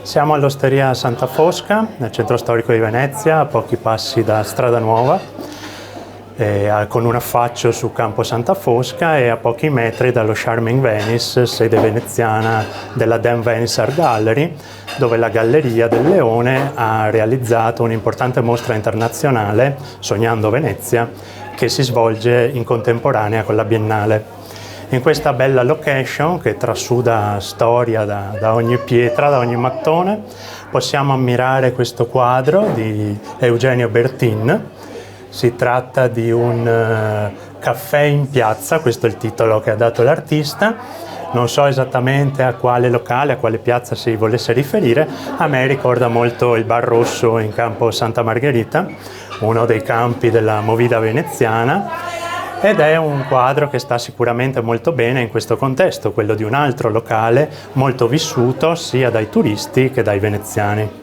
Siamo all'Osteria Santa Fosca, nel centro storico di Venezia, a pochi passi da Strada Nuova, con un affaccio su Campo Santa Fosca e a pochi metri dallo Charming Venice, sede veneziana della Dan Venice Art Gallery, dove la Galleria del Leone ha realizzato un'importante mostra internazionale, Sognando Venezia, che si svolge in contemporanea con la Biennale. In questa bella location, che trasuda storia da ogni pietra, da ogni mattone, possiamo ammirare questo quadro di Eugenio Bertin. Si tratta di un caffè in piazza, questo è il titolo che ha dato l'artista. Non so esattamente a quale locale, a quale piazza si volesse riferire. A me ricorda molto il Bar Rosso in Campo Santa Margherita, uno dei campi della movida veneziana, ed è un quadro che sta sicuramente molto bene in questo contesto, quello di un altro locale molto vissuto sia dai turisti che dai veneziani.